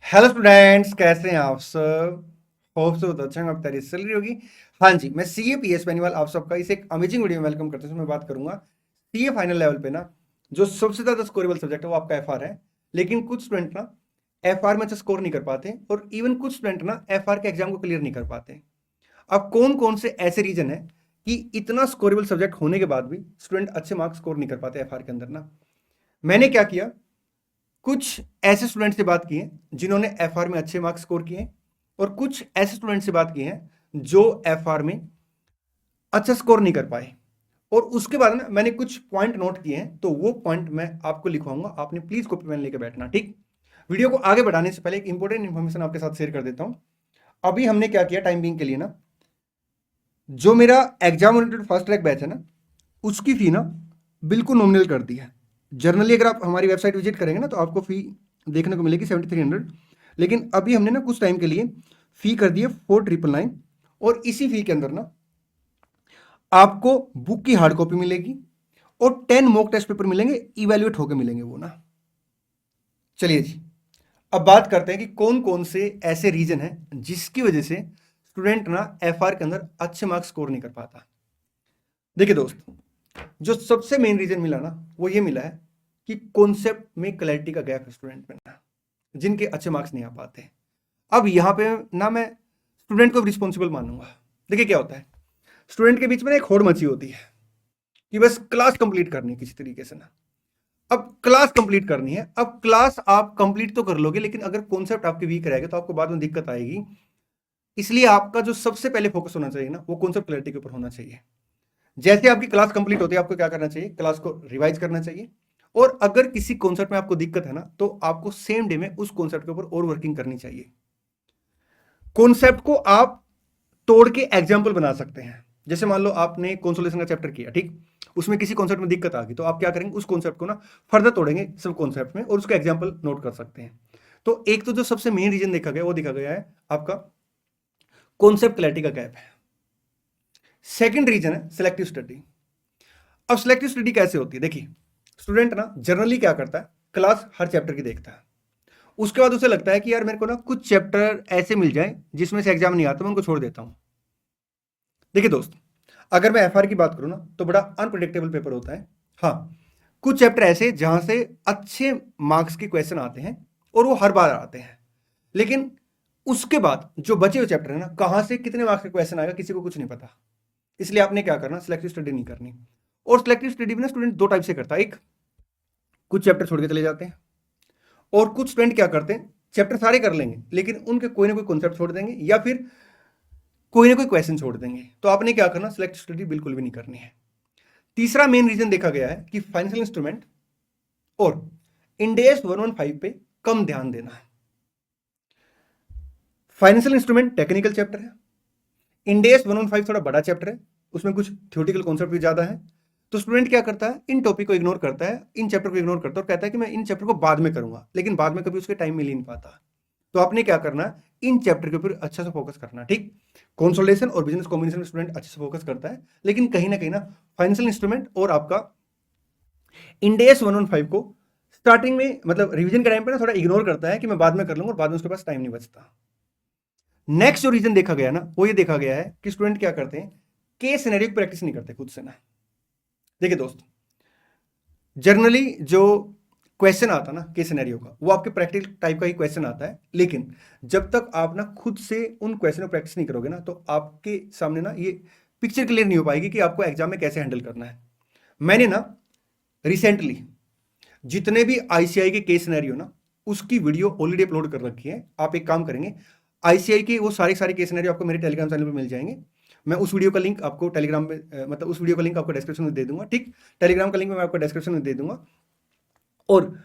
Hello students, कैसे हैं आप सब। होप सो बहुत अच्छा आप तैयारी चल रही होगी। हाँ जी, मैं सीए पीएस बेनीवाल आप सबका इस एक अमेजिंग वीडियो में वेलकम करते हैं। मैं बात करूंगा सीए फाइनल लेवल पे ना, जो सबसे ज्यादा स्कोरेबल सब्जेक्ट है वो आपका एफआर है। लेकिन कुछ स्टूडेंट ना एफआर में अच्छा स्कोर नहीं कर पाते, और इवन कुछ स्टूडेंट ना एफआर के एग्जाम को क्लियर नहीं कर पाते। अब कौन कौन से ऐसे रीजन है कि इतना स्कोरेबल सब्जेक्ट होने के बाद भी स्टूडेंट अच्छे मार्क्स स्कोर नहीं कर पाते एफआर के अंदर ना। मैंने क्या किया, कुछ ऐसे स्टूडेंट से बात की है जिन्होंने एफआर में अच्छे मार्क्स स्कोर किए हैं, और कुछ ऐसे स्टूडेंट से बात की है जो एफआर में अच्छा स्कोर नहीं कर पाए। और उसके बाद ना मैंने कुछ पॉइंट नोट किए हैं, तो वो पॉइंट मैं आपको लिखवाऊंगा, आपने प्लीज कॉपी पेन लेकर बैठना, ठीक। वीडियो को आगे बढ़ाने से पहले एक इंपॉर्टेंट इंफॉर्मेशन आपके साथ शेयर कर देता हूं। अभी हमने क्या किया, टाइम बिंग के लिए ना, जो मेरा exam oriented fast track batch है ना, उसकी फी ना बिल्कुल नॉमिनल कर दी है। जनरली अगर आप हमारी वेबसाइट विजिट करेंगे ना, तो आपको फी देखने को मिलेगी 7300। लेकिन अभी हमने ना कुछ टाइम के लिए फी कर दी है 4999। और इसी फी के अंदर ना आपको बुक की हार्ड कॉपी मिलेगी, और 10 मॉक टेस्ट पेपर मिलेंगे, इवेल्युएट होकर मिलेंगे वो ना। चलिए जी, अब बात करते हैं कि कौन कौन से ऐसे रीजन हैं जिसकी वजह से स्टूडेंट ना एफआर के अंदर अच्छे मार्क्स स्कोर नहीं कर पाता। देखिए दोस्त, जो सबसे मेन रीजन मिला ना, वो ये मिला है कि कॉन्सेप्ट में क्लैरिटी का गैप है स्टूडेंट में ना, जिनके अच्छे मार्क्स नहीं आ पाते। अब यहां पे ना मैं स्टूडेंट को रिस्पॉन्सिबल मानूंगा। देखिए क्या होता है, स्टूडेंट के बीच में ना एक होड़ मची होती है कि बस क्लास कंप्लीट करनी है किसी तरीके से ना। अब क्लास कंप्लीट करनी है, अब क्लास आप कंप्लीट तो कर लोगे, लेकिन अगर कॉन्सेप्ट आपके वीक रहेगा तो आपको बाद में दिक्कत आएगी। इसलिए आपका जो सबसे पहले फोकस होना चाहिए ना, वो कॉन्सेप्ट क्लैरिटी के ऊपर होना चाहिए। जैसे आपकी क्लास कंप्लीट होती है, आपको क्या करना चाहिए, क्लास को रिवाइज करना चाहिए। और अगर किसी कॉन्सेप्ट में आपको दिक्कत है ना, तो आपको सेम डे में उस कॉन्सेप्ट के ऊपर और वर्किंग करनी चाहिए। कॉन्सेप्ट को आप तोड़ के एग्जाम्पल बना सकते हैं। जैसे मान लो आपने कंसोलेशन का चैप्टर किया, ठीक, उसमें किसी कॉन्सेप्ट में दिक्कत आ गई, तो आप क्या करेंगे, उस कॉन्सेप्ट को ना फर्दर तोड़ेंगे सब कॉन्सेप्ट में, और उसका एग्जाम्पल नोट कर सकते हैं। तो एक तो जो सबसे मेन रीजन देखा गया, वो देखा गया है आपका कॉन्सेप्ट क्लैरिटी का गैप है। सेकंड रीजन है सिलेक्टिव स्टडी। अब सिलेक्टिव स्टडी कैसे होती है, देखिए, स्टूडेंट ना जनरली क्या करता है, क्लास हर चैप्टर की देखता है। उसके बाद उसे लगता है कि यार मेरे को ना कुछ चैप्टर ऐसे मिल जाए जिसमें से एग्जाम नहीं आता, मैं उनको छोड़ देता हूं। देखिए दोस्त, अगर मैं एफआर की बात करूं ना, तो बड़ा अनप्रिडिक्टेबल पेपर होता है। हाँ, कुछ चैप्टर ऐसे जहां से अच्छे मार्क्स के क्वेश्चन आते हैं, और वो हर बार आते हैं। लेकिन उसके बाद जो बचे हुए चैप्टर है ना, कहां से कितने मार्क्स के क्वेश्चन आएगा किसी को कुछ नहीं पता। इसलिए आपने क्या करना, सिलेक्टिव स्टडी नहीं करनी। और सिलेक्टिव स्टडी में ना स्टूडेंट दो टाइप से करता है, एक कुछ चैप्टर छोड़ के चले जाते हैं, और कुछ स्टूडेंट क्या करते हैं, चैप्टर सारे कर लेंगे लेकिन उनके कोई ना कोई कॉन्सेप्ट छोड़ देंगे, या फिर कोई ना कोई क्वेश्चन छोड़ देंगे। तो आपने क्या करना, सिलेक्टिव स्टडी बिल्कुल भी नहीं करनी है। तीसरा मेन रीजन देखा गया है कि फाइनेंशियल इंस्ट्रूमेंट और इंडेस 115 पे कम ध्यान देना है। फाइनेंशियल इंस्ट्रूमेंट टेक्निकल चैप्टर है, इंडेस 115 थोड़ा बड़ा चैप्टर है, उसमें कुछ थ्योरेटिकल कॉन्सेप्ट भी ज्यादा है। तो स्टूडेंट क्या करता है, इन टॉपिक को इग्नोर करता है, इन चैप्टर को इग्नोर करता है, और कहता है कि मैं इन चैप्टर को बाद में करूंगा, लेकिन बाद में कभी उसके टाइम मिल ही नहीं पाता। तो आपने क्या करना, इन चैप्टर के ऊपर अच्छा से फोकस करना, ठीक। कंसोलिडेशन और बिजनेस कॉम्बिनेशन में स्टूडेंट अच्छे से फोकस करता है, लेकिन कहीं ना कहीं ना फाइनेंशियल इंस्ट्रूमेंट और आपका इंडेस 115 को स्टार्टिंग में, मतलब रिवीजन के टाइम पे ना थोड़ा इग्नोर करता है कि मैं बाद में कर लूंगा, और बाद में उसके पास टाइम नहीं बचता। नेक्स्ट जो रीजन देखा गया ना, वो ये देखा गया है कि स्टूडेंट क्या करते हैं, केस सिनेरियो की प्रैक्टिस नहीं करते खुद से ना। देखिए दोस्त, जनरली जो क्वेश्चन आता ना केस सिनेरियो का, वो आपके प्रैक्टिकल टाइप का ही क्वेश्चन आता है। लेकिन जब तक आप ना खुद से उन क्वेश्चन को प्रैक्टिस नहीं करोगे ना, तो आपके सामने ना ये पिक्चर क्लियर नहीं हो पाएगी कि आपको एग्जाम में कैसे हैंडल करना है। मैंने ना रिसेंटली जितने भी आईसीआई के केस सिनेरियो ना, उसकी वीडियो ऑलरेडी अपलोड कर रखी है। आप एक काम करेंगे, आईसीआई के वो सारे सारे केस सिनेरियो आपको मेरे टेलीग्राम चैनल पे मिल जाएंगे। मैं उस वीडियो का लिंक आपको टेलीग्राम पे मतलब उस वीडियो का लिंक आपको डिस्क्रिप्शन में दे दूंगा, ठीक। टेलीग्राम का लिंक मैं आपको डिस्क्रिप्शन में दे दूंगा। और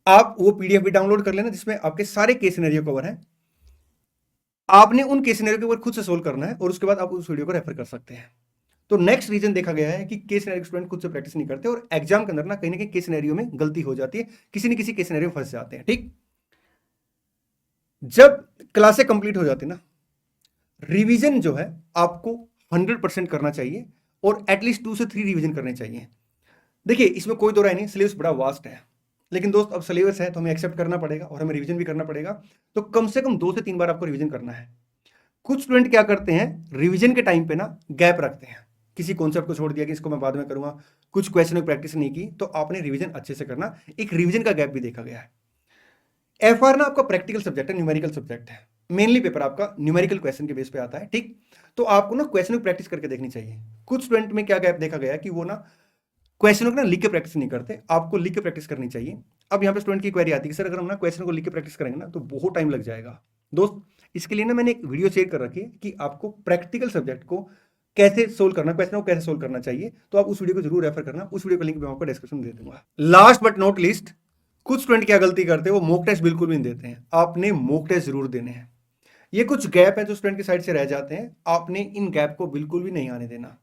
आप वो पीडीएफ भी डाउनलोड कर लेना, जिसमें आपके सारे केस सिनेरियो कवर है। आपने उन केस सिनेरियो के ऊपर खुद से सोल्व करना है, और उसके बाद आप उस वीडियो को रेफर कर सकते हैं। तो नेक्स्ट रीजन देखा गया है कि केस सिनेरियो स्टूडेंट खुद से प्रैक्टिस नहीं करते, और एग्जाम के अंदर ना कहीं केस सिनेरियो में गलती हो जाती है, किसी न किसी केस सिनेरियो में फंस जाते हैं, ठीक। जब क्लासें कंप्लीट हो जाती ना, रिवीजन जो है आपको 100% करना चाहिए, और एटलीस्ट 2 से 3 रिवीजन करने चाहिए। देखिए, इसमें कोई दो राय नहीं, सिलेबस बड़ा वास्ट है। लेकिन दोस्त अब सिलेबस है तो हमें एक्सेप्ट करना पड़ेगा और हमें रिवीजन भी करना पड़ेगा। तो कम से कम 2 से 3 बार आपको रिवीजन करना है। कुछ स्टूडेंट क्या करते हैं, रिवीजन के टाइम पे ना गैप रखते हैं, किसी कॉन्सेप्ट को छोड़ दिया कि इसको मैं बाद में करूंगा, कुछ क्वेश्चन की प्रैक्टिस नहीं की, तो आपने रिवीजन अच्छे से करना। एक रिवीजन का गैप भी देखा गया है। एफआर ना आपका प्रैक्टिकल सब्जेक्ट है, न्यूमेरिकल सब्जेक्ट है, मेनली पेपर आपका न्यूमेरिकल क्वेश्चन के बेस पे आता है, ठीक। तो आपको ना क्वेश्चन की प्रैक्टिस करके देखनी चाहिए। कुछ स्टूडेंट में क्या गैप देखा गया है कि वो ना क्वेश्चनों को ना लिख के प्रैक्टिस नहीं करते, आपको लिख के प्रैक्टिस करनी चाहिए। अब यहाँ पे स्टूडेंट की क्वेरी आती है कि सर अगर हम ना क्वेश्चन को लिख के प्रैक्टिस करेंगे ना तो बहुत टाइम लग जाएगा। दोस्त इसके लिए ना मैंने एक वीडियो शेयर कर रखी है कि आपको प्रैक्टिकल सब्जेक्ट को कैसे सोल्व करना, क्वेश्चन को कैसे सोल्व करना चाहिए, तो आप उस वीडियो को जरूर रेफर करना। उस वीडियो का लिंक मैं आपको डिस्क्रिप्शन में दे दूंगा। लास्ट बट नॉट लीस्ट, कुछ स्टूडेंट क्या गलती करते हैं, वो मॉक टेस्ट बिल्कुल भी नहीं देते हैं। आपने मॉक टेस्ट जरूर देने हैं। ये कुछ गैप है जो स्टूडेंट की साइड से रह जाते हैं, आपने इन गैप को बिल्कुल भी नहीं आने देना।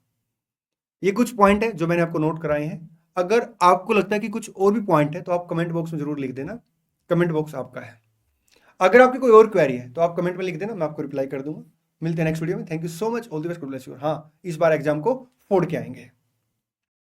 ये कुछ पॉइंट है जो मैंने आपको नोट कराए हैं। अगर आपको लगता है कि कुछ और भी पॉइंट है तो आप कमेंट बॉक्स में जरूर लिख देना, कमेंट बॉक्स आपका है। अगर आपकी कोई और क्वेरी है तो आप कमेंट में लिख देना, मैं आपको रिप्लाई कर दूंगा। मिलते हैं नेक्स्ट वीडियो में। Thank you so much, all the best, God bless you. हाँ, इस बार एग्जाम को फोड़ के आएंगे।